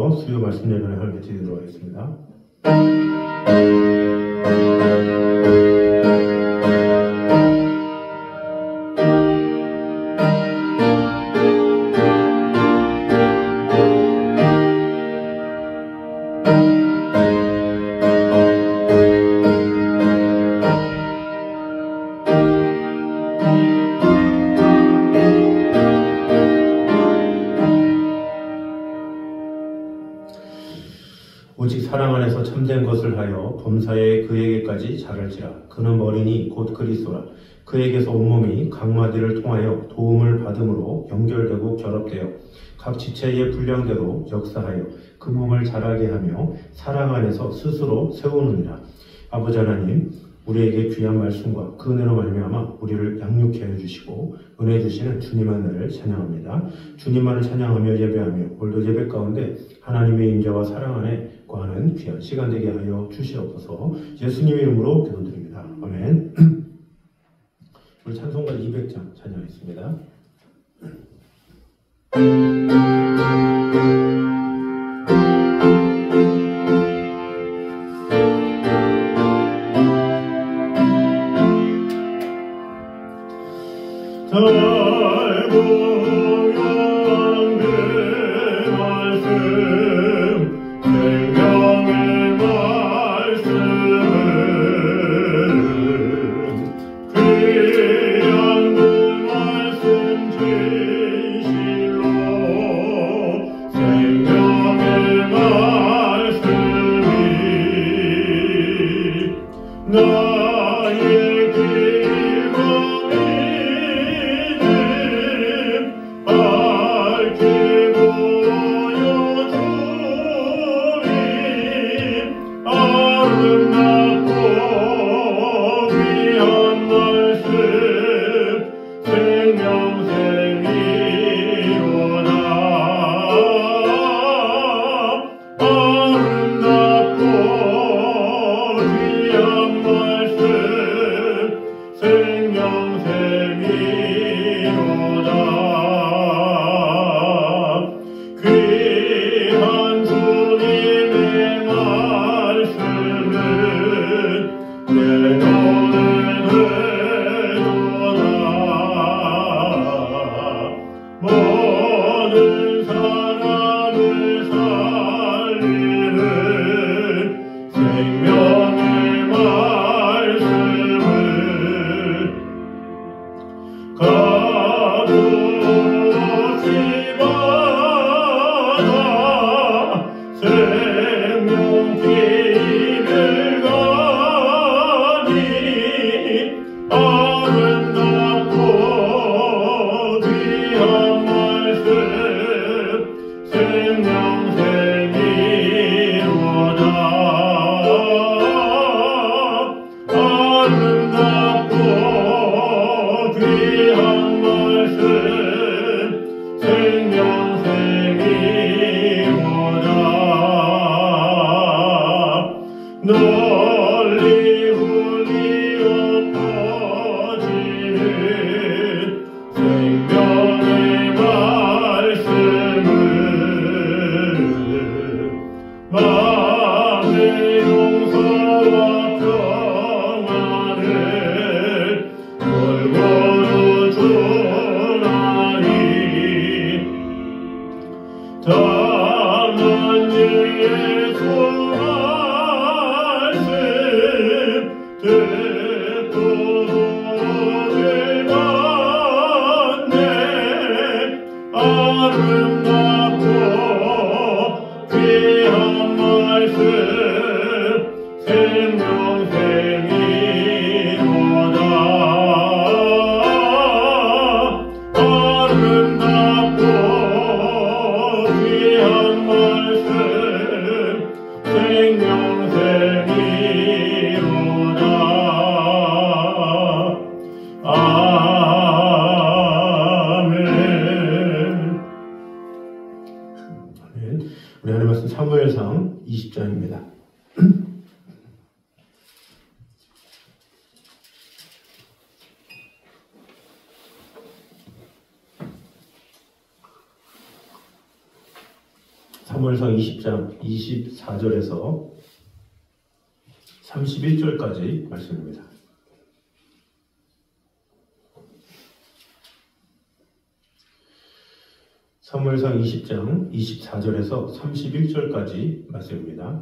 이어서 수요 말씀 예배를 함께 드리도록 하겠습니다. 오직 사랑 안에서 참된 것을 하여 범사에 그에게까지 자랄지라. 그는 어린이 곧 그리스도라. 그에게서 온몸이 각 마디를 통하여 도움을 받음으로 연결되고 결합되어 각 지체의 분량대로 역사하여 그 몸을 자라게 하며 사랑 안에서 스스로 세우느니라. 아버지 하나님, 우리에게 귀한 말씀과 그 은혜로 말미암아 우리를 양육해 해주시고 은혜 주시는 주님 하나를 찬양합니다. 주님만을 찬양하며 예배하며 오늘도 예배 가운데 하나님의 임재와 사랑 안에 거하는 귀한 시간 되게 하여 주시옵소서. 예수님의 이름으로 기도드립니다. 아멘. 우리 찬송가 200장 찬양하겠습니다. 아름답고 귀한 말씀 사무엘상 20장 24절에서 31절까지 말씀입니다. 사무엘상 20장 24절에서 31절까지 말씀입니다.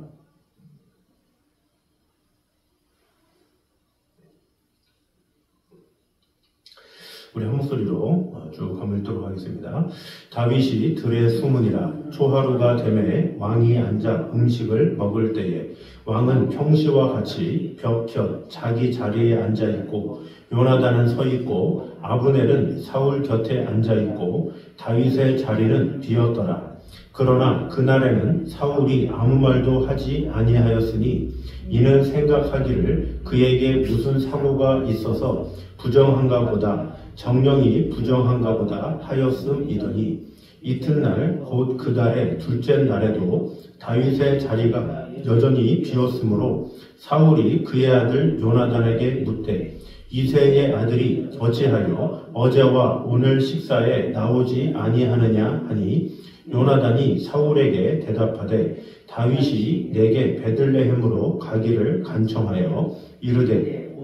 우리 한 목소리로 쭉 한번 읽도록 하겠습니다. 다윗이 들에 숨으니라. 초하루가 되매 왕이 앉아 음식을 먹을 때에 왕은 평시와 같이 벽곁 자기 자리에 앉아 있고 요나단은 서 있고 아브넬은 사울 곁에 앉아 있고 다윗의 자리는 비었더라. 그러나 그날에는 사울이 아무 말도 하지 아니하였으니 이는 생각하기를 그에게 무슨 사고가 있어서 부정한가 보다 정령이 부정한가 보다 하였음이더니 이튿날 곧 그 달의 둘째 날에도 다윗의 자리가 여전히 비었으므로 사울이 그의 아들 요나단에게 묻되 이새의 아들이 어찌하여 어제와 오늘 식사에 나오지 아니하느냐 하니 요나단이 사울에게 대답하되 다윗이 내게 베들레헴으로 가기를 간청하여 이르되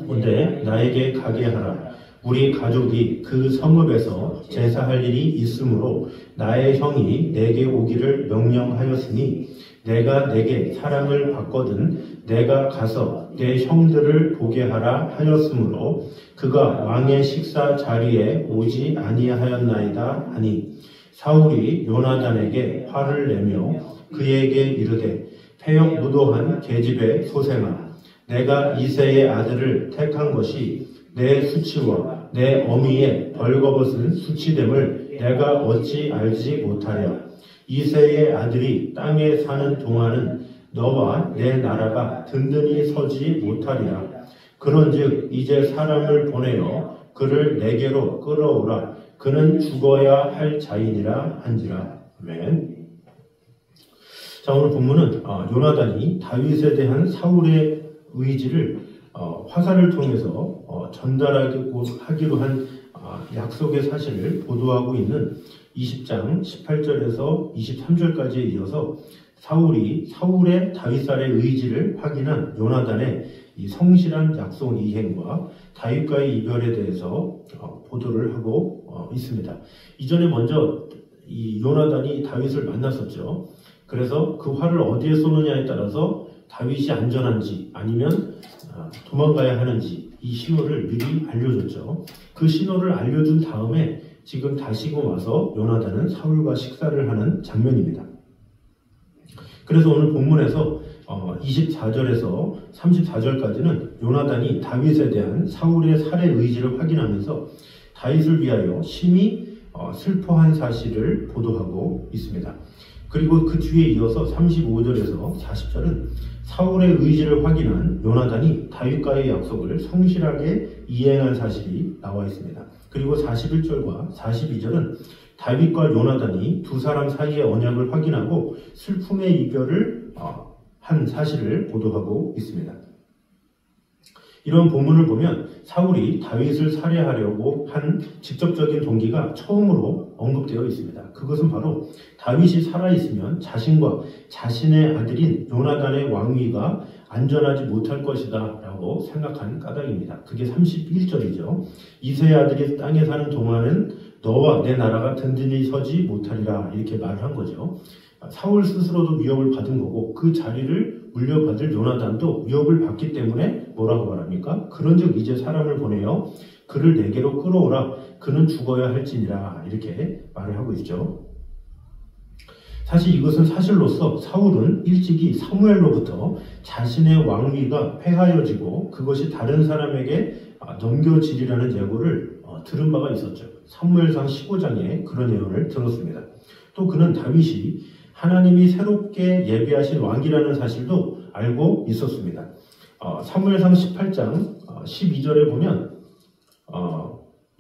온대 나에게 가게 하라. 우리 가족이 그 성읍에서 제사할 일이 있으므로 나의 형이 내게 오기를 명령하였으니 내가 내게 사랑을 받거든 내가 가서 내 형들을 보게 하라 하였으므로 그가 왕의 식사 자리에 오지 아니하였나이다 하니 사울이 요나단에게 화를 내며 그에게 이르되 패역무도한 계집의 소생아 내가 이새의 아들을 택한 것이 내 수치와 내 어미의 벌거벗은 수치됨을 내가 어찌 알지 못하랴. 이새의 아들이 땅에 사는 동안은 너와 내 나라가 든든히 서지 못하리라. 그런즉 이제 사람을 보내어 그를 내게로 끌어오라. 그는 죽어야 할 자이니라 한지라. 아멘. 자, 오늘 본문은 요나단이 다윗에 대한 사울의 의지를 화살을 통해서 전달하기로 한 약속의 사실을 보도하고 있는 20장 18절에서 23절까지에 이어서 사울의 다윗살의 의지를 확인한 요나단의 이 성실한 약속 이행과 다윗과의 이별에 대해서 보도를 하고 있습니다. 이전에 먼저 이 요나단이 다윗을 만났었죠. 그래서 그 화를 어디에 쏘느냐에 따라서 다윗이 안전한지 아니면 도망가야 하는지 이 신호를 미리 알려줬죠. 그 신호를 알려준 다음에 지금 다시금 와서 요나단은 사울과 식사를 하는 장면입니다. 그래서 오늘 본문에서 24절에서 34절까지는 요나단이 다윗에 대한 사울의 살해 의지를 확인하면서 다윗을 위하여 심히 슬퍼한 사실을 보도하고 있습니다. 그리고 그 뒤에 이어서 35절에서 40절은 사울의 의지를 확인한 요나단이 다윗과의 약속을 성실하게 이행한 사실이 나와 있습니다. 그리고 41절과 42절은 다윗과 요나단이 두 사람 사이의 언약을 확인하고 슬픔의 이별을 한 사실을 보도하고 있습니다. 이런 본문을 보면 사울이 다윗을 살해하려고 한 직접적인 동기가 처음으로 언급되어 있습니다. 그것은 바로 다윗이 살아있으면 자신과 자신의 아들인 요나단의 왕위가 안전하지 못할 것이다 라고 생각한 까닭입니다. 그게 31절이죠. 이새의 아들이 땅에 사는 동안은 너와 내 나라가 든든히 서지 못하리라 이렇게 말을 한 거죠. 사울 스스로도 위협을 받은 거고 그 자리를 물려받을 요나단도 위협을 받기 때문에 뭐라고 말합니까? 그런즉 이제 사람을 보내어 그를 내게로 끌어오라. 그는 죽어야 할지니라 이렇게 말을 하고 있죠. 사실 이것은 사실로서 사울은 일찍이 사무엘로부터 자신의 왕위가 폐하여지고 그것이 다른 사람에게 넘겨지리라는 예고를 들은 바가 있었죠. 사무엘상 15장에 그런 예언을 들었습니다. 또 그는 다윗이 하나님이 새롭게 예비하신 왕이라는 사실도 알고 있었습니다. 사무엘상 18장 12절에 보면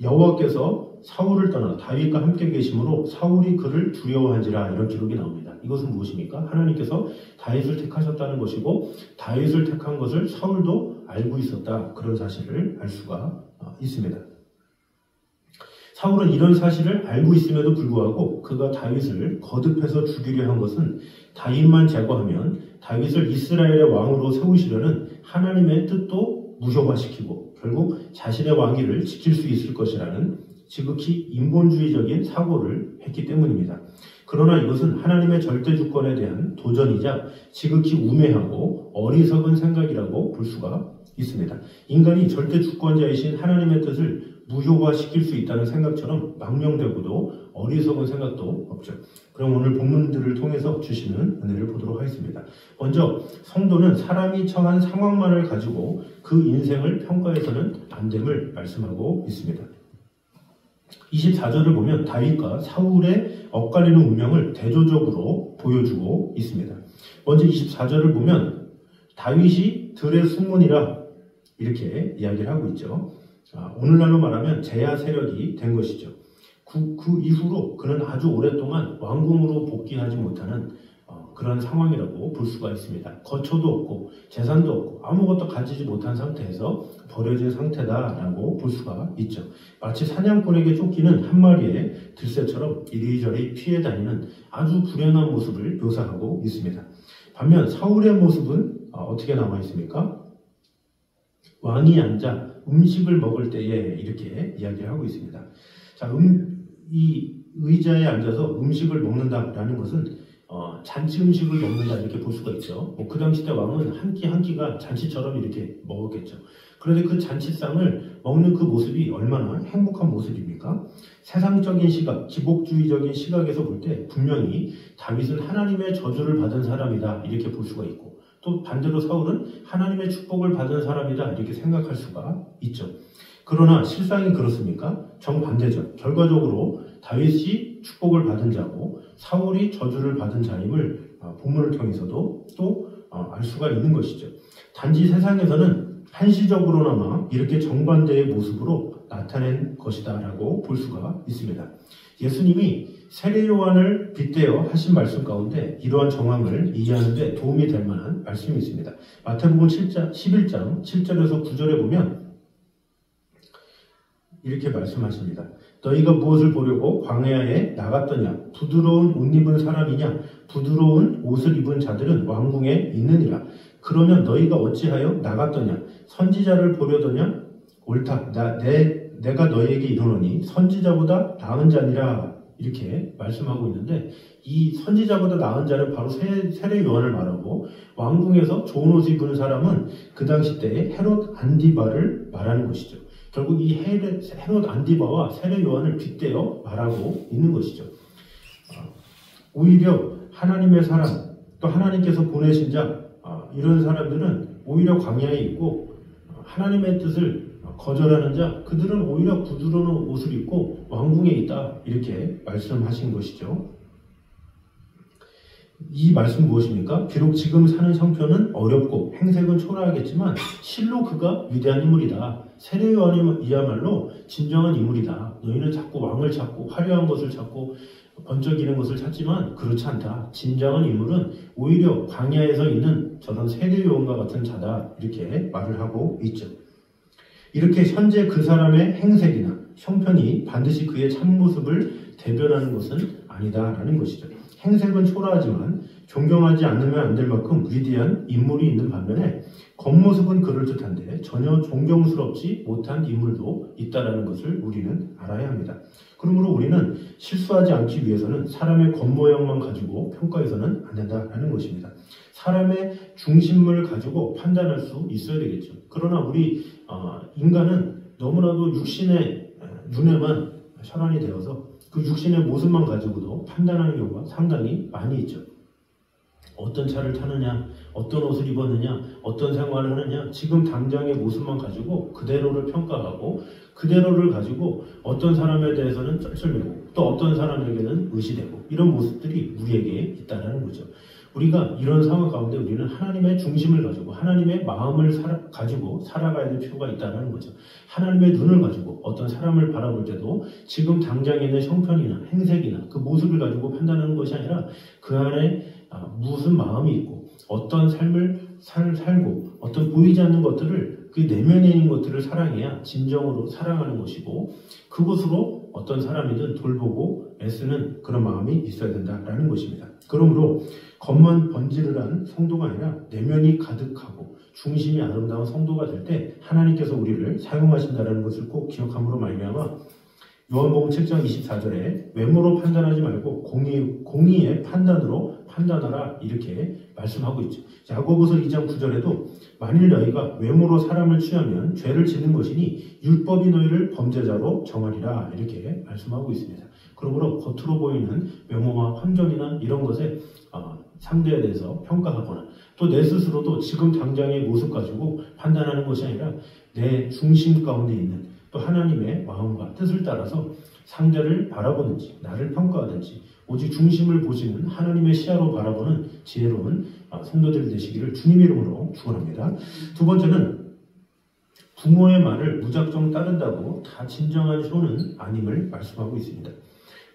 여호와께서 사울을 떠나 다윗과 함께 계심으로 사울이 그를 두려워한지라 이런 기록이 나옵니다. 이것은 무엇입니까? 하나님께서 다윗을 택하셨다는 것이고 다윗을 택한 것을 사울도 알고 있었다. 그런 사실을 알 수가 있습니다. 사울은 이런 사실을 알고 있음에도 불구하고 그가 다윗을 거듭해서 죽이려 한 것은 다윗만 제거하면 다윗을 이스라엘의 왕으로 세우시려는 하나님의 뜻도 무효화시키고 결국 자신의 왕위를 지킬 수 있을 것이라는 지극히 인본주의적인 사고를 했기 때문입니다. 그러나 이것은 하나님의 절대 주권에 대한 도전이자 지극히 우매하고 어리석은 생각이라고 볼 수가 있습니다. 인간이 절대 주권자이신 하나님의 뜻을 무효화시킬 수 있다는 생각처럼 망령되고도 어리석은 생각도 없죠. 그럼 오늘 본문들을 통해서 주시는 은혜를 보도록 하겠습니다. 먼저 성도는 사람이 처한 상황만을 가지고 그 인생을 평가해서는 안 됨을 말씀하고 있습니다. 24절을 보면 다윗과 사울의 엇갈리는 운명을 대조적으로 보여주고 있습니다. 먼저 24절을 보면 다윗이 들의 숙문이라 이렇게 이야기를 하고 있죠. 오늘날로 말하면 제야 세력이 된 것이죠. 그 이후로 그는 아주 오랫동안 왕궁으로 복귀하지 못하는 그런 상황이라고 볼 수가 있습니다. 거처도 없고 재산도 없고 아무것도 가지지 못한 상태에서 버려진 상태다라고 볼 수가 있죠. 마치 사냥꾼에게 쫓기는 한 마리의 들새처럼 이리저리 피해 다니는 아주 불행한 모습을 묘사하고 있습니다. 반면 사울의 모습은 어떻게 남아 있습니까? 왕이 앉아 음식을 먹을 때에 이렇게 이야기를 하고 있습니다. 자, 이 의자에 앉아서 음식을 먹는다라는 것은 잔치 음식을 먹는다 이렇게 볼 수가 있죠. 그 당시 때 왕은 한 끼 한 끼가 잔치처럼 이렇게 먹었겠죠. 그런데 그 잔치상을 먹는 그 모습이 얼마나 행복한 모습입니까? 세상적인 시각, 기복주의적인 시각에서 볼 때 분명히 다윗은 하나님의 저주를 받은 사람이다 이렇게 볼 수가 있고 또 반대로 사울은 하나님의 축복을 받은 사람이다 이렇게 생각할 수가 있죠. 그러나 실상이 그렇습니까? 정반대죠. 결과적으로 다윗이 축복을 받은 자고 사울이 저주를 받은 자임을 본문을 통해서도 또 알 수가 있는 것이죠. 단지 세상에서는 한시적으로나마 이렇게 정반대의 모습으로 나타낸 것이다 라고 볼 수가 있습니다. 예수님이 세례 요한을 빗대어 하신 말씀 가운데 이러한 정황을 이해하는 데 도움이 될 만한 말씀이 있습니다. 마태복음 11장 7절에서 9절에 보면 이렇게 말씀하십니다. 너희가 무엇을 보려고 광야에 나갔더냐? 부드러운 옷 입은 사람이냐? 부드러운 옷을 입은 자들은 왕궁에 있느니라. 그러면 너희가 어찌하여 나갔더냐? 선지자를 보려더냐? 옳다. 내가 너희에게 이르노니 선지자보다 나은 자니라. 이렇게 말씀하고 있는데 이 선지자보다 나은 자는 바로 세례 요한을 말하고 왕궁에서 좋은 옷을 입은 사람은 그 당시 때의 헤롯 안디바를 말하는 것이죠. 결국 이 헤롯 안디바와 세례 요한을 빗대어 말하고 있는 것이죠. 오히려 하나님의 사람, 또 하나님께서 보내신 자 이런 사람들은 오히려 광야에 있고 하나님의 뜻을 거절하는 자, 그들은 오히려 부드러운 옷을 입고 왕궁에 있다 이렇게 말씀하신 것이죠. 이 말씀 무엇입니까? 비록 지금 사는 형편은 어렵고 행색은 초라하겠지만 실로 그가 위대한 인물이다. 세례 요한이야말로 진정한 인물이다. 너희는 자꾸 왕을 찾고 화려한 것을 찾고 번쩍이는 것을 찾지만 그렇지 않다. 진정한 인물은 오히려 광야에서 있는 저런 세례 요한과 같은 자다. 이렇게 말을 하고 있죠. 이렇게 현재 그 사람의 행색이나 형편이 반드시 그의 참모습을 대변하는 것은 아니다라는 것이죠. 행색은 초라하지만 존경하지 않으면 안 될 만큼 위대한 인물이 있는 반면에 겉모습은 그럴듯한데 전혀 존경스럽지 못한 인물도 있다는 것을 우리는 알아야 합니다. 그러므로 우리는 실수하지 않기 위해서는 사람의 겉모양만 가지고 평가해서는 안 된다는 것입니다. 사람의 중심을 가지고 판단할 수 있어야 되겠죠. 그러나 우리 인간은 너무나도 육신의 눈에만 혈안이 되어서 그 육신의 모습만 가지고도 판단하는 경우가 상당히 많이 있죠. 어떤 차를 타느냐, 어떤 옷을 입었느냐, 어떤 생활을 하느냐, 지금 당장의 모습만 가지고 그대로를 평가하고 그대로를 가지고 어떤 사람에 대해서는 쩔쩔매고 또 어떤 사람에게는 의시되고 이런 모습들이 우리에게 있다는 거죠. 우리가 이런 상황 가운데 우리는 하나님의 중심을 가지고 하나님의 마음을 가지고 살아가야 될 필요가 있다는 거죠. 하나님의 눈을 가지고 어떤 사람을 바라볼 때도 지금 당장 있는 형편이나 행색이나 그 모습을 가지고 판단하는 것이 아니라 그 안에 무슨 마음이 있고 어떤 삶을 살고 어떤 보이지 않는 것들을 그 내면에 있는 것들을 사랑해야 진정으로 사랑하는 것이고 그것으로 어떤 사람이든 돌보고 애쓰는 그런 마음이 있어야 된다라는 것입니다. 그러므로 겉만 번지르르한 성도가 아니라 내면이 가득하고 중심이 아름다운 성도가 될 때 하나님께서 우리를 사용하신다는 것을 꼭 기억함으로 말미암아 요한복음 7장 24절에 외모로 판단하지 말고 공의의 판단으로 판단하라 이렇게 말씀하고 있죠. 야고보서 2장 9절에도 만일 너희가 외모로 사람을 취하면 죄를 짓는 것이니 율법이 너희를 범죄자로 정하리라 이렇게 말씀하고 있습니다. 그러므로 겉으로 보이는 외모와 환경이나 이런 것에 상대에 대해서 평가하거나 또 내 스스로도 지금 당장의 모습 가지고 판단하는 것이 아니라 내 중심 가운데 있는 또 하나님의 마음과 뜻을 따라서 상대를 바라보는지 나를 평가하든지 오직 중심을 보시는 하나님의 시야로 바라보는 지혜로운 성도들 되시기를 주님 이름으로 축원합니다. 두 번째는 부모의 말을 무작정 따른다고 다 진정한 효는 아님을 말씀하고 있습니다.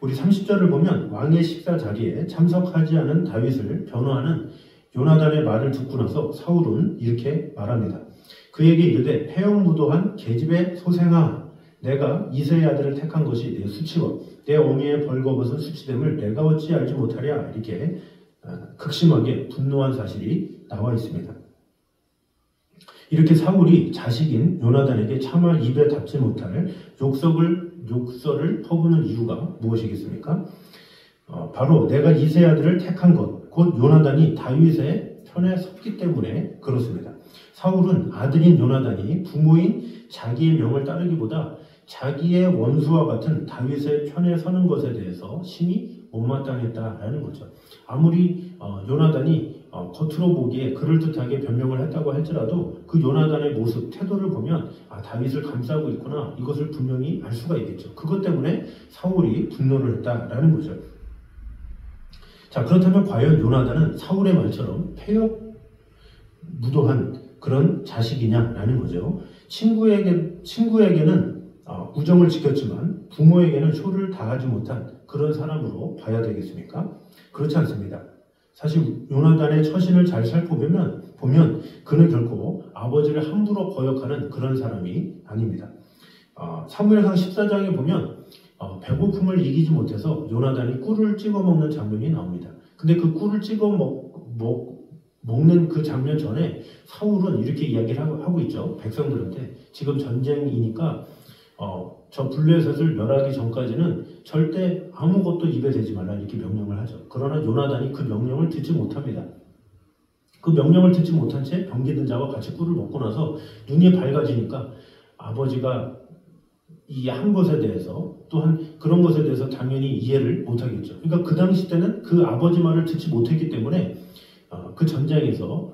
우리 30절을 보면 왕의 식사 자리에 참석하지 않은 다윗을 변호하는 요나단의 말을 듣고 나서 사울은 이렇게 말합니다. 그에게 이르되 폐역무도한 계집의 소생아 내가 이새의 아들을 택한 것이 내 수치와 내 어미의 벌거벗은 수치됨을 내가 어찌 알지 못하랴 이렇게 극심하게 분노한 사실이 나와 있습니다. 이렇게 사울이 자식인 요나단에게 차마 입에 담지 못할 욕설을 퍼부는 이유가 무엇이겠습니까? 바로 내가 이새의 아들을 택한 것 곧 요나단이 다윗의 편에 섰기 때문에 그렇습니다. 사울은 아들인 요나단이 부모인 자기의 명을 따르기보다 자기의 원수와 같은 다윗의 편에 서는 것에 대해서 심히 못마땅했다라는 거죠. 아무리 요나단이 겉으로 보기에 그럴듯하게 변명을 했다고 할지라도 그 요나단의 모습, 태도를 보면 다윗을 감싸고 있구나 이것을 분명히 알 수가 있겠죠. 그것 때문에 사울이 분노를 했다라는 거죠. 자, 그렇다면 과연 요나단은 사울의 말처럼 폐역 무도한 그런 자식이냐라는 거죠. 친구에게는 우정을 지켰지만 부모에게는 효를 다하지 못한 그런 사람으로 봐야 되겠습니까? 그렇지 않습니다. 사실 요나단의 처신을 잘 살펴보면 그는 결코 아버지를 함부로 거역하는 그런 사람이 아닙니다. 사무엘상 14장에 보면 배고픔을 이기지 못해서 요나단이 꿀을 찍어 먹는 장면이 나옵니다. 근데 그 꿀을 찍어 먹는 그 장면 전에 사울은 이렇게 이야기를 하고 있죠. 백성들한테 지금 전쟁이니까 저 블레셋을 멸하기 전까지는 절대 아무것도 입에 대지 말라 이렇게 명령을 하죠. 그러나 요나단이 그 명령을 듣지 못합니다. 그 명령을 듣지 못한 채 병기든 자와 같이 꿀을 먹고 나서 눈이 밝아지니까 아버지가 이 한 것에 대해서 또한 그런 것에 대해서 당연히 이해를 못하겠죠. 그러니까 그 당시 때는 그 아버지 말을 듣지 못했기 때문에 그 전쟁에서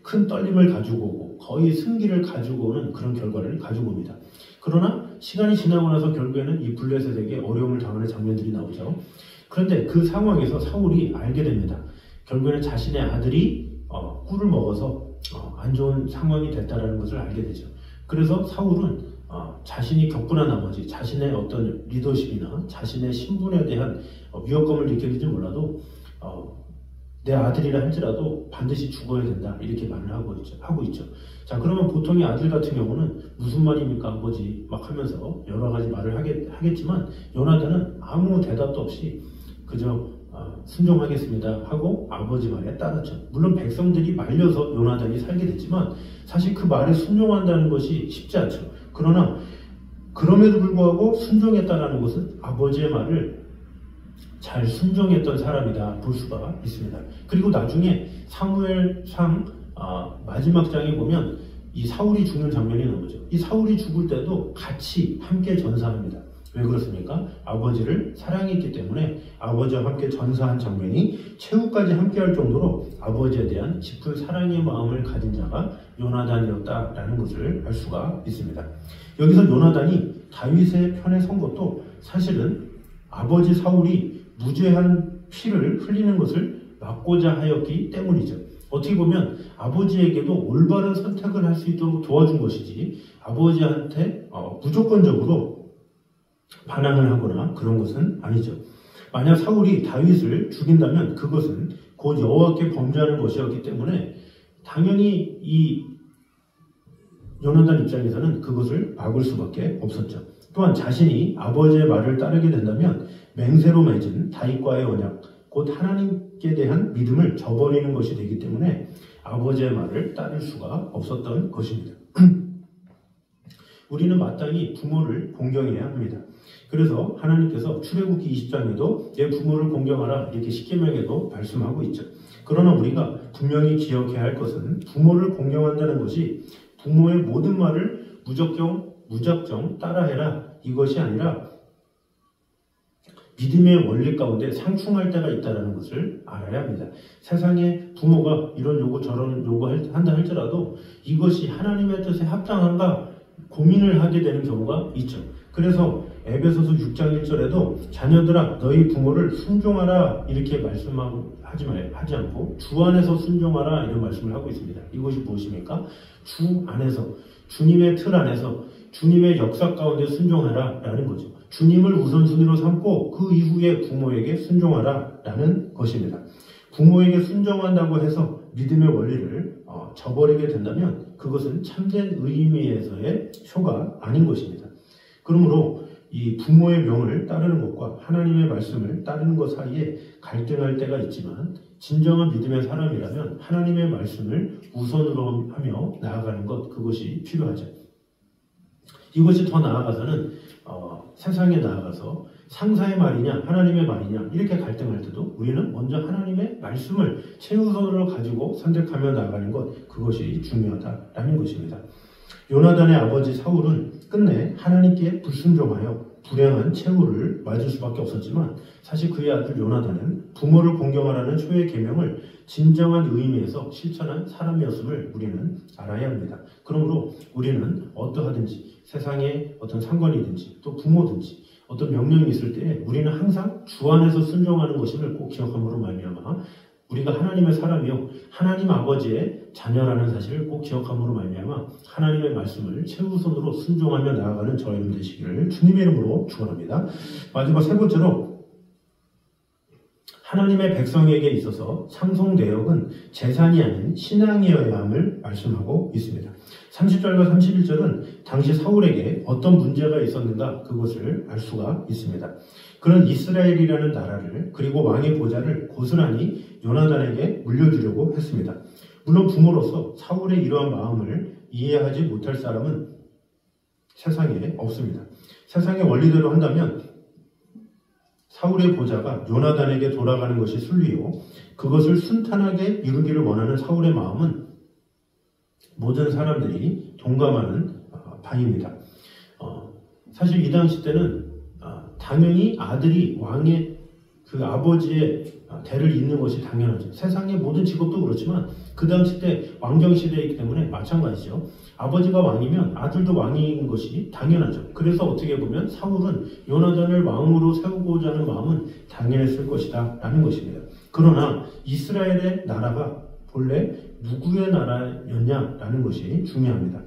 큰 떨림을 가지고 오고 거의 승기를 가지고 오는 그런 결과를 가지고 옵니다. 그러나 시간이 지나고 나서 결국에는 이 블레셋에게 어려움을 당하는 장면들이 나오죠. 그런데 그 상황에서 사울이 알게 됩니다. 결국에는 자신의 아들이 꿀을 먹어서 안 좋은 상황이 됐다는 것을 알게 되죠. 그래서 사울은 자신이 격분한 나머지 자신의 어떤 리더십이나 자신의 신분에 대한 위협감을 느끼는지 몰라도 내 아들이라 할지라도 반드시 죽어야 된다 이렇게 말을 하고 있죠. 자, 그러면 보통의 아들 같은 경우는 무슨 말입니까 아버지 막 하면서 여러 가지 말을 하겠지만 요나단은 아무 대답도 없이 그저 순종하겠습니다 하고 아버지 말에 따랐죠. 물론 백성들이 말려서 요나단이 살게 됐지만 사실 그 말에 순종한다는 것이 쉽지 않죠. 그러나 그럼에도 불구하고 순종했다는 것은 아버지의 말을 잘 순종했던 사람이다 볼 수가 있습니다. 그리고 나중에 사무엘상 마지막 장에 보면 이 사울이 죽는 장면이 나오죠. 이 사울이 죽을 때도 같이 함께 전사합니다. 왜 그렇습니까? 아버지를 사랑했기 때문에 아버지와 함께 전사한 장면이 최후까지 함께할 정도로 아버지에 대한 깊은 사랑의 마음을 가진 자가 요나단이었다라는 것을 알 수가 있습니다. 여기서 요나단이 다윗의 편에 선 것도 사실은 아버지 사울이 무죄한 피를 흘리는 것을 막고자 하였기 때문이죠. 어떻게 보면 아버지에게도 올바른 선택을 할 수 있도록 도와준 것이지 아버지한테 무조건적으로 반항을 하거나 그런 것은 아니죠. 만약 사울이 다윗을 죽인다면 그것은 곧 여호와께 범죄하는 것이었기 때문에 당연히 이 요나단 입장에서는 그것을 막을 수밖에 없었죠. 또한 자신이 아버지의 말을 따르게 된다면 맹세로 맺은 다윗과의 언약, 곧 하나님께 대한 믿음을 저버리는 것이 되기 때문에 아버지의 말을 따를 수가 없었던 것입니다. 우리는 마땅히 부모를 공경해야 합니다. 그래서 하나님께서 출애굽기 20장에도 내 부모를 공경하라 이렇게 십계명에도 말씀하고 있죠. 그러나 우리가 분명히 기억해야 할 것은 부모를 공경한다는 것이 부모의 모든 말을 무작정 따라해라 이것이 아니라 믿음의 원리 가운데 상충할 때가 있다는 것을 알아야 합니다. 세상에 부모가 이런 요구 저런 요구한다 할지라도 이것이 하나님의 뜻에 합당한가 고민을 하게 되는 경우가 있죠. 그래서 에베소서 6장 1절에도 자녀들아 너희 부모를 순종하라 이렇게 하지 않고 주 안에서 순종하라 이런 말씀을 하고 있습니다. 이것이 무엇입니까? 주 안에서 주님의 틀 안에서 주님의 역사 가운데 순종하라 라는 거죠. 주님을 우선순위로 삼고 그 이후에 부모에게 순종하라 라는 것입니다. 부모에게 순종한다고 해서 믿음의 원리를 저버리게 된다면 그것은 참된 의미에서의 효가 아닌 것입니다. 그러므로 이 부모의 명을 따르는 것과 하나님의 말씀을 따르는 것 사이에 갈등할 때가 있지만 진정한 믿음의 사람이라면 하나님의 말씀을 우선으로 하며 나아가는 것 그것이 필요하죠. 이것이 더 나아가서는 세상에 나아가서 상사의 말이냐 하나님의 말이냐 이렇게 갈등할 때도 우리는 먼저 하나님의 말씀을 최우선으로 가지고 선택하며 나아가는 것 그것이 중요하다라는 것입니다. 요나단의 아버지 사울은 끝내 하나님께 불순종하여 불행한 최후를 맞을 수밖에 없었지만 사실 그의 아들 요나단은 부모를 공경하라는 초의 계명을 진정한 의미에서 실천한 사람이었음을 우리는 알아야 합니다. 그러므로 우리는 어떠하든지 세상에 어떤 상관이든지 또 부모든지 어떤 명령이 있을 때 우리는 항상 주 안에서 순종하는 것임을 꼭 기억함으로 말미암아 우리가 하나님의 사람이요 하나님 아버지의 자녀라는 사실을 꼭 기억함으로 말미암아 하나님의 말씀을 최우선으로 순종하며 나아가는 저와 여러분 되시기를 주님의 이름으로 축원합니다. 마지막 세 번째로 하나님의 백성에게 있어서 상속내역은 재산이 아닌 신앙이어야 함을 말씀하고 있습니다. 30절과 31절은 당시 사울에게 어떤 문제가 있었는가 그것을 알 수가 있습니다. 그는 이스라엘이라는 나라를 그리고 왕의 보좌를 고스란히 요나단에게 물려주려고 했습니다. 물론 부모로서 사울의 이러한 마음을 이해하지 못할 사람은 세상에 없습니다. 세상의 원리대로 한다면 사울의 보좌가 요나단에게 돌아가는 것이 순리요 그것을 순탄하게 이루기를 원하는 사울의 마음은 모든 사람들이 동감하는 바입니다. 사실 이 당시 때는 당연히 아들이 왕의 그 아버지의 대를 잇는 것이 당연하죠. 세상의 모든 직업도 그렇지만 그 당시 때 왕정시대이기 때문에 마찬가지죠. 아버지가 왕이면 아들도 왕인 것이 당연하죠. 그래서 어떻게 보면 사울은 요나단을 왕으로 세우고자 하는 마음은 당연했을 것이다 라는 것입니다. 그러나 이스라엘의 나라가 본래 누구의 나라였냐라는 것이 중요합니다.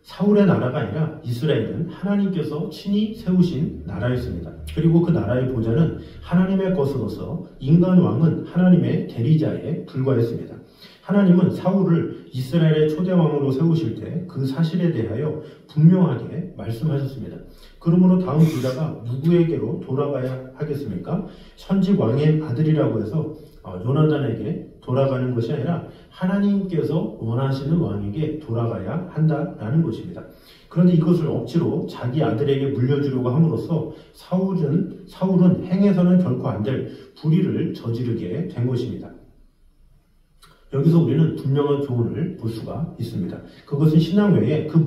사울의 나라가 아니라 이스라엘은 하나님께서 친히 세우신 나라였습니다. 그리고 그 나라의 보좌는 하나님의 것으로서 인간 왕은 하나님의 대리자에 불과했습니다. 하나님은 사울을 이스라엘의 초대왕으로 세우실 때 그 사실에 대하여 분명하게 말씀하셨습니다. 그러므로 다음 부자가 누구에게로 돌아가야 하겠습니까? 현직 왕의 아들이라고 해서 요나단에게 돌아가는 것이 아니라 하나님께서 원하시는 왕에게 돌아가야 한다라는 것입니다. 그런데 이것을 억지로 자기 아들에게 물려주려고 함으로써 사울은 행해서는 결코 안 될 불의를 저지르게 된 것입니다. 여기서 우리는 분명한 교훈을 볼 수가 있습니다. 그것은 신앙 외에 그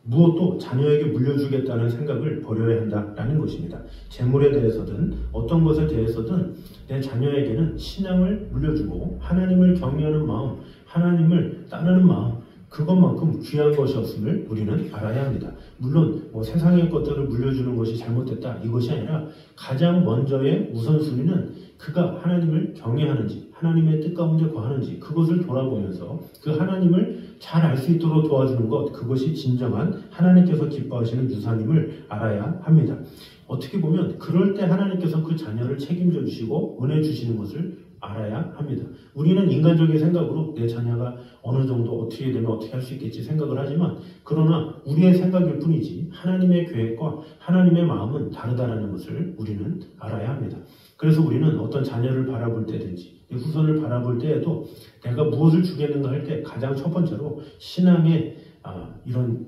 무엇도 자녀에게 물려주겠다는 생각을 버려야 한다라는 것입니다. 재물에 대해서든 어떤 것에 대해서든 내 자녀에게는 신앙을 물려주고 하나님을 경외하는 마음, 하나님을 따르는 마음 그것만큼 귀한 것이었음을 우리는 알아야 합니다. 물론 세상의 것들을 물려주는 것이 잘못됐다 이것이 아니라 가장 먼저의 우선순위는 그가 하나님을 경외하는지 하나님의 뜻 가운데 거하는지 그것을 돌아보면서 그 하나님을 잘 알 수 있도록 도와주는 것 그것이 진정한 하나님께서 기뻐하시는 유산임을 알아야 합니다. 어떻게 보면 그럴 때 하나님께서 그 자녀를 책임져 주시고 은혜 주시는 것을 알아야 합니다. 우리는 인간적인 생각으로 내 자녀가 어느 정도 어떻게 되면 어떻게 할 수 있겠지 생각을 하지만, 그러나 우리의 생각일 뿐이지 하나님의 계획과 하나님의 마음은 다르다는 것을 우리는 알아야 합니다. 그래서 우리는 어떤 자녀를 바라볼 때든지 후손을 바라볼 때에도 내가 무엇을 주겠는가 할 때 가장 첫 번째로 신앙의 이런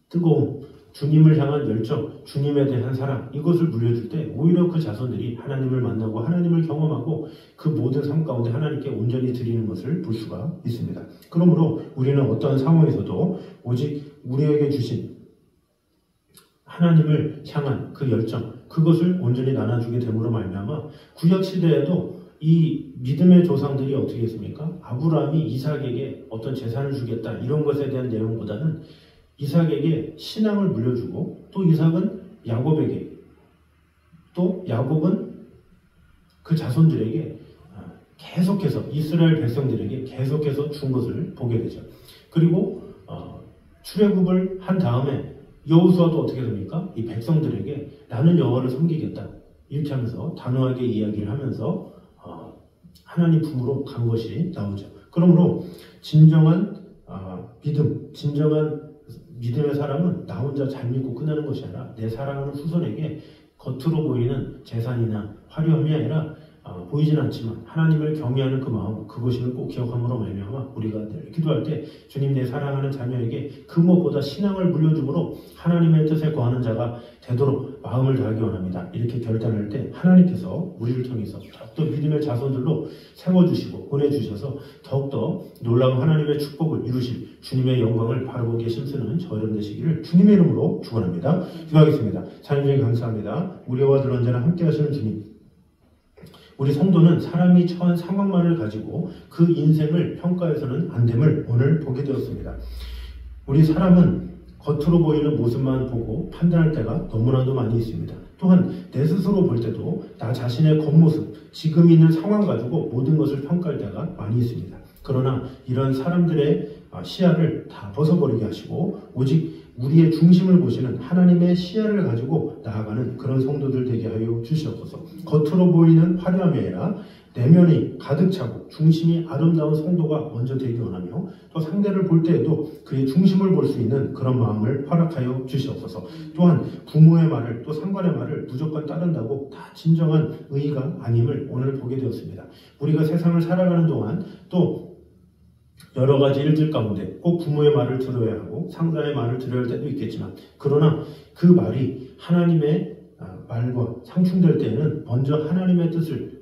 뜨거움, 주님을 향한 열정, 주님에 대한 사랑, 이것을 물려줄 때 오히려 그 자손들이 하나님을 만나고 하나님을 경험하고 그 모든 삶 가운데 하나님께 온전히 드리는 것을 볼 수가 있습니다. 그러므로 우리는 어떠한 상황에서도 오직 우리에게 주신 하나님을 향한 그 열정, 그것을 온전히 나눠주게 됨으로 말미암아 구약 시대에도 이 믿음의 조상들이 어떻게 했습니까? 아브라함이 이삭에게 어떤 재산을 주겠다 이런 것에 대한 내용보다는 이삭에게 신앙을 물려주고, 또 이삭은 야곱에게, 또 야곱은 그 자손들에게 계속해서 이스라엘 백성들에게 계속해서 준 것을 보게 되죠. 그리고 출애굽을 한 다음에 여호수아도 어떻게 됩니까? 이 백성들에게 나는 여호와를 섬기겠다 이렇게 하면서 단호하게 이야기를 하면서 하나님 품으로 간 것이 나오죠. 그러므로 진정한 믿음, 진정한 믿음의 사람은 나 혼자 잘 믿고 끝나는 것이 아니라 내 사랑하는 후손에게 겉으로 보이는 재산이나 화려함이 아니라 보이진 않지만 하나님을 경외하는 그 마음, 그것을 꼭 기억함으로 말미암아 우리가 늘 기도할 때 주님 내 사랑하는 자녀에게 그 무엇보다 신앙을 물려줌으로 하나님의 뜻에 거하는 자가 되도록 마음을 다하기 원합니다. 이렇게 결단할 때 하나님께서 우리를 통해서 더욱더 믿음의 자손들로 세워주시고 보내주셔서 더욱더 놀라운 하나님의 축복을 이루실 주님의 영광을 바라보기에 힘쓰는 저 여러분 되시기를 주님의 이름으로 축원합니다. 기도하겠습니다. 하나님 감사합니다. 우리와 늘 언제나 함께 하시는 주님, 우리 성도는 사람이 처한 상황만을 가지고 그 인생을 평가해서는 안 됨을 오늘 보게 되었습니다. 우리 사람은 겉으로 보이는 모습만 보고 판단할 때가 너무나도 많이 있습니다. 또한 내 스스로 볼 때도 나 자신의 겉모습, 지금 있는 상황 가지고 모든 것을 평가할 때가 많이 있습니다. 그러나 이런 사람들의 시야를 다 벗어버리게 하시고 오직 우리의 중심을 보시는 하나님의 시야를 가지고 나아가는 그런 성도들 되게 하여 주시옵소서. 겉으로 보이는 화려함이 아니라 내면이 가득 차고 중심이 아름다운 성도가 먼저 되기 원하며, 또 상대를 볼 때에도 그의 중심을 볼 수 있는 그런 마음을 허락하여 주시옵소서. 또한 부모의 말을, 또 상관의 말을 무조건 따른다고 다 진정한 의의가 아님을 오늘 보게 되었습니다. 우리가 세상을 살아가는 동안 또 여러 가지 일들 가운데 꼭 부모의 말을 들어야 하고 상사의 말을 들어야 할 때도 있겠지만, 그러나 그 말이 하나님의 말과 상충될 때에는 먼저 하나님의 뜻을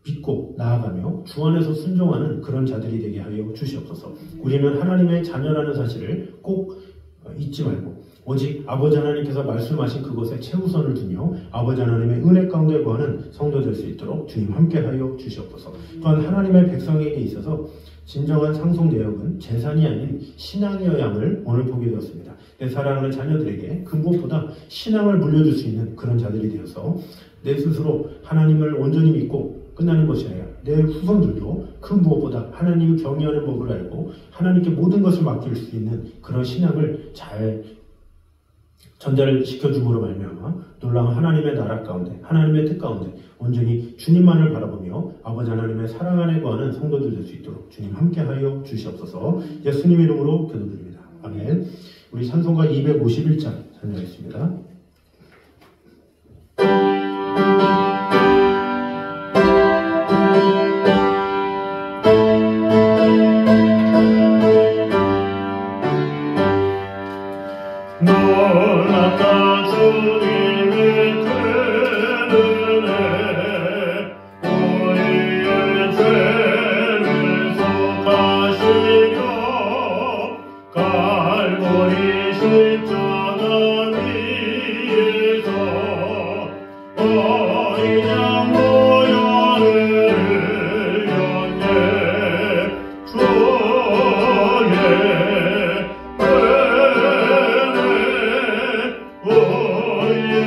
믿고 나아가며 주 안에서 순종하는 그런 자들이 되게 하여 주시옵소서. 우리는 하나님의 자녀라는 사실을 꼭 잊지 말고 오직 아버지 하나님께서 말씀하신 그것에 최우선을 두며 아버지 하나님의 은혜 가운데 거하는 성도 될 수 있도록 주님 함께하여 주시옵소서. 또한 하나님의 백성에게 있어서 진정한 상속 내역은 재산이 아닌 신앙이어야 함을 오늘 보게 되었습니다. 내 사랑하는 자녀들에게 그 무엇보다 신앙을 물려줄 수 있는 그런 자들이 되어서 내 스스로 하나님을 온전히 믿고 끝나는 것이 아니라 내 후손들도 그 무엇보다 하나님을 경외하는 법을 알고 하나님께 모든 것을 맡길 수 있는 그런 신앙을 잘 전달을 시켜줌으로 말미암아 놀라운 하나님의 나라 가운데, 하나님의 뜻 가운데 온전히 주님만을 바라보며 아버지 하나님의 사랑 안에 거하는 성도들 될 수 있도록 주님 함께하여 주시옵소서. 예수님 이름으로 기도드립니다. 아멘. 우리 찬송가 251장 찬양하겠습니다. 놀랍다 주님의 큰 은혜, 우리의 죄를 속하시며 갈보리 십자가 위에서 어린 양 모양을 흘렸네. 주의 Oh,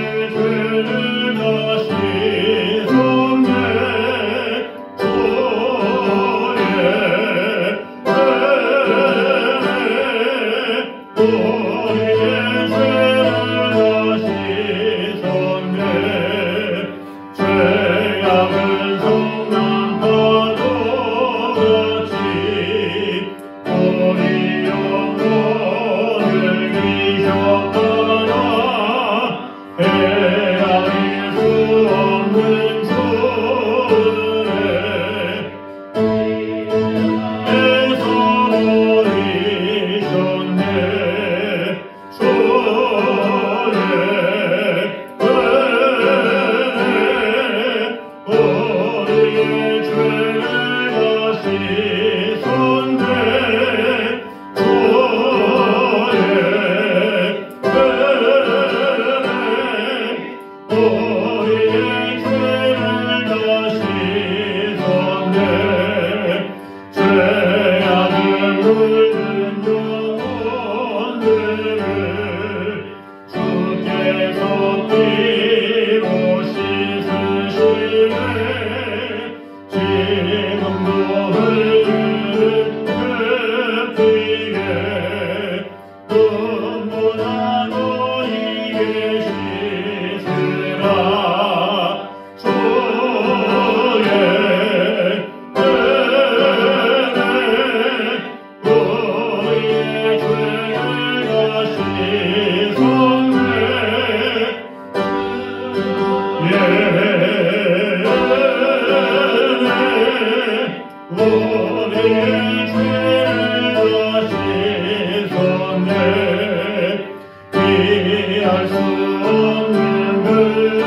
이해할 수 없는 은혜를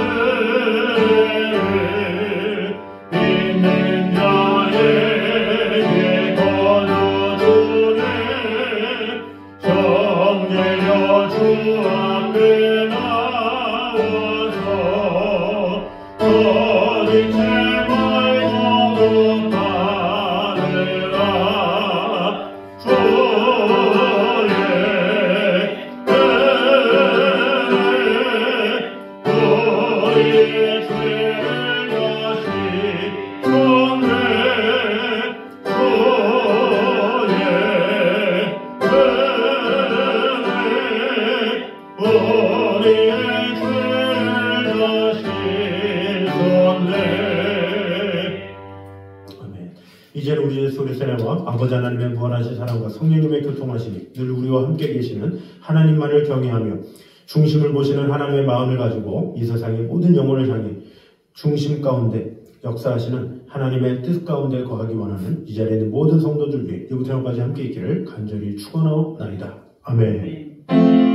믿는 자에게 거두주네. 정죄여 주 앞에 나와서 어린 제발 거듭하느라. 주의 우리의 죄를 다시 정죄. 우리의 죄를 다시 손내. 아멘. 이제는 우리 예수 그리스도의 은혜와 아버지 하나님의 무한하신 사랑과 성령님의 교통하심이 늘 우리와 함께 계시는 하나님만을 경외하며 중심을 보시는 하나님의 마음을 가지고 이 세상의 모든 영혼을 향해 중심 가운데 역사하시는 하나님의 뜻 가운데 거하기 원하는 이 자리에 있는 모든 성도들 위해 이부터 영까지 함께 있기를 간절히 축원하옵나이다. 아멘.